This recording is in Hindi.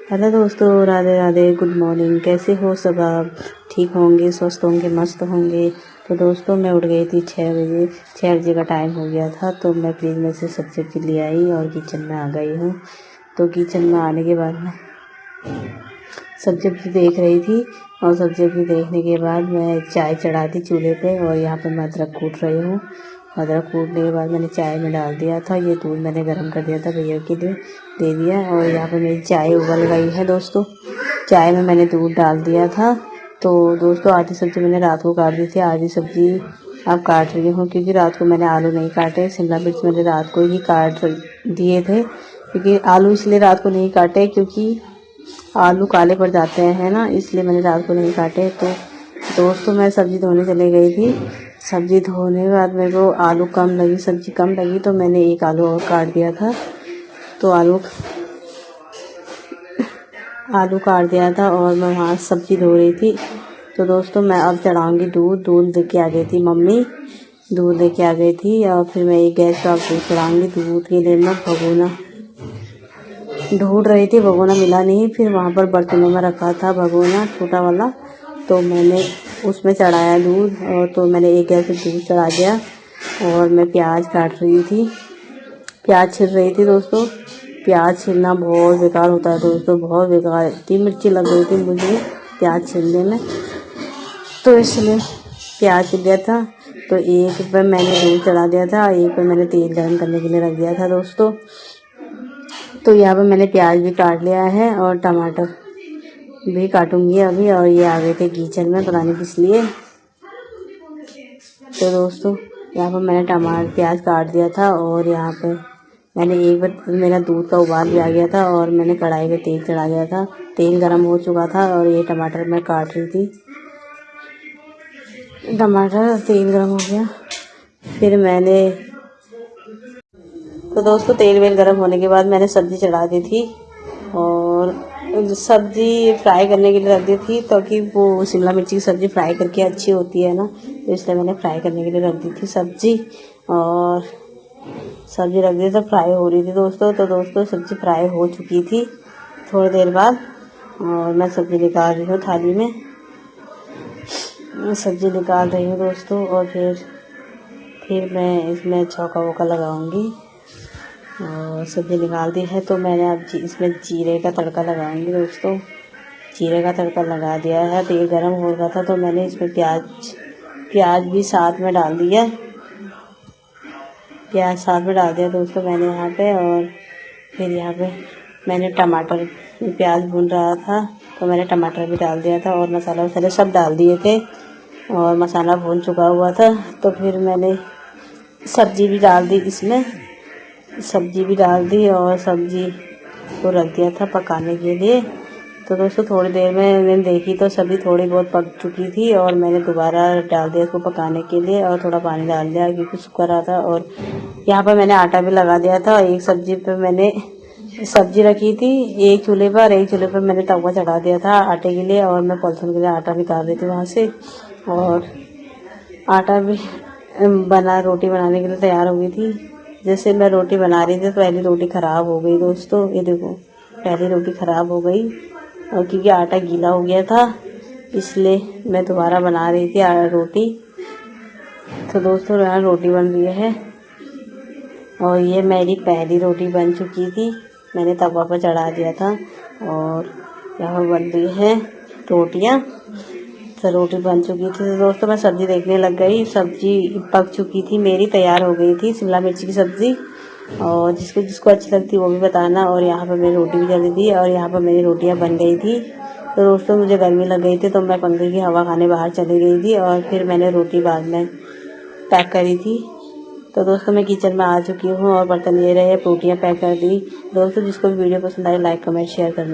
हेलो दोस्तों, राधे राधे, गुड मॉर्निंग। कैसे हो सब आप? ठीक होंगे, स्वस्थ होंगे, मस्त होंगे। तो दोस्तों मैं उठ गई थी 6 बजे। 6 बजे का टाइम हो गया था तो मैं फ्रिज में से सब्जी ले आई और किचन में आ गई हूँ। तो किचन में आने के बाद मैं सब्जी देख रही थी और सब्जी देखने के बाद मैं चाय चढ़ा दी चूल्हे पे और यहाँ पे मैं अदरक कूट रही हूँ। अदरक कूटने के बाद मैंने चाय में डाल दिया था। ये दूध मैंने गर्म कर दिया था, भैया के लिए दे दिया। और यहाँ पे मेरी चाय उबल गई है दोस्तों। चाय में मैंने दूध डाल दिया था। तो दोस्तों आधी सब्ज़ी मैंने रात को काट दी थी, आधी सब्ज़ी अब काट रही हूँ क्योंकि रात को मैंने आलू नहीं काटे। शिमला मिर्च मैंने रात को ही काट दिए थे, क्योंकि आलू इसलिए रात को नहीं काटे क्योंकि आलू काले पड़ जाते हैं ना, इसलिए मैंने रात को नहीं काटे। तो दोस्तों मैं सब्ज़ी धोने चली गई थी। सब्ज़ी धोने के बाद मेरे को आलू कम लगी, सब्ज़ी कम लगी तो मैंने एक आलू और काट दिया था। तो आलू काट दिया था और मैं वहाँ सब्ज़ी धो रही थी। तो दोस्तों मैं अब चढ़ाऊँगी दूध लेके आ गई थी मम्मी, दूध लेके आ गई थी। और फिर मैं एक गैस पर अब दूध चढ़ाऊँगी। दूध के लिए मैं भगोना ढूंढ रही थी, भगोना मिला नहीं। फिर वहाँ पर बर्तनों में रखा था भगोना छोटा वाला, तो मैंने उसमें चढ़ाया दूध। और तो मैंने एक गैस पे दूध चढ़ा दिया और मैं प्याज काट रही थी, प्याज छिल रही थी दोस्तों। प्याज छिलना बहुत बेकार होता है दोस्तों, बहुत बेकार। इतनी मिर्ची लग गई थी मुझे प्याज छिलने में, तो इसलिए प्याज छिल गया था। तो एक पे मैंने दूध चढ़ा दिया था, एक पे मैंने तेल गर्म करने के लिए रख दिया था दोस्तों। तो यहाँ पे मैंने प्याज भी काट लिया है और टमाटर भी काटूंगी अभी। और ये आ गए थे किचन में, पता नहीं किस लिए। तो दोस्तों यहाँ पर मैंने प्याज काट दिया था और यहाँ पे मैंने एक बार मेरा दूध का उबाल भी आ गया था और मैंने कढ़ाई में तेल चढ़ा दिया था। तेल गरम हो चुका था और ये टमाटर मैं काट रही थी। टमाटर तेल गरम हो गया, फिर मैंने तो दोस्तों तेल वेल गरम होने के बाद मैंने सब्ज़ी चढ़ा दी थी और सब्ज़ी फ्राई करने के लिए रख दी थी, ताकि वो शिमला मिर्ची की सब्ज़ी फ्राई करके अच्छी होती है ना, तो इसलिए मैंने फ्राई करने के लिए रख दी थी सब्ज़ी। और सब्ज़ी रख दी तो फ्राई हो रही थी दोस्तों। तो दोस्तों सब्ज़ी फ्राई हो चुकी थी थोड़ी देर बाद और मैं सब्ज़ी निकाल रही हूँ थाली में, सब्ज़ी निकाल रही हूँ दोस्तों। और फिर मैं इसमें छौंका वौका लगाऊंगी। और सब्ज़ी निकाल दी है तो मैंने अब इसमें जीरे का तड़का लगाऊंगी दोस्तों। जीरे का तड़का लगा दिया है। तेल गरम हो रहा था तो मैंने इसमें प्याज भी साथ में डाल दिया, प्याज साथ में डाल दिया दोस्तों मैंने यहाँ पे। और फिर यहाँ पे मैंने टमाटर, प्याज भून रहा था तो मैंने टमाटर भी डाल दिया था और मसाला वसाले सब डाल दिए थे और मसाला भून चुका हुआ था। तो फिर मैंने सब्ज़ी भी डाल दी इसमें, सब्ज़ी भी डाल दी और सब्ज़ी को रख दिया था पकाने के लिए। तो दोस्तों थोड़ी देर में मैंने देखी तो सब्ज़ी थोड़ी बहुत पक चुकी थी और मैंने दोबारा डाल दिया इसको पकाने के लिए और थोड़ा पानी डाल दिया क्योंकि सूखा रहा था। और यहाँ पर मैंने आटा भी लगा दिया था। एक सब्ज़ी पे मैंने सब्ज़ी रखी थी एक चूल्हे पर मैंने तवा चढ़ा दिया था आटे के लिए और मैं पॉलिथीन के लिए आटा निकाल रही थी वहाँ से। और आटा भी रोटी बनाने के लिए तैयार हो गई थी। जैसे मैं रोटी बना रही थी तो पहली रोटी ख़राब हो गई दोस्तों, ये देखो पहली रोटी ख़राब हो गई। और क्योंकि आटा गीला हो गया था इसलिए मैं दोबारा बना रही थी रोटी। तो दोस्तों यहाँ रोटी बन रही है और ये मेरी पहली रोटी बन चुकी थी, मैंने तवा पर चढ़ा दिया था और यहाँ बन रही है रोटियाँ। तो रोटी बन चुकी थी तो दोस्तों मैं सब्ज़ी देखने लग गई। सब्ज़ी पक चुकी थी मेरी, तैयार हो गई थी शिमला मिर्च की सब्ज़ी। और जिसको अच्छी लगती वो भी बताना। और यहाँ पर मेरी रोटी भी जली थी और यहाँ पर मेरी रोटियाँ बन गई थी। तो दोस्तों मुझे गर्मी लग गई थी तो मैं पंखे की हवा खाने बाहर चली गई थी और फिर मैंने रोटी बाद में पैक करी थी। तो दोस्तों मैं किचन में आ चुकी हूँ और बर्तन ये रहे, रोटियाँ पैक कर दी। दोस्तों जिसको भी वीडियो पसंद आए लाइक कमेंट शेयर करना।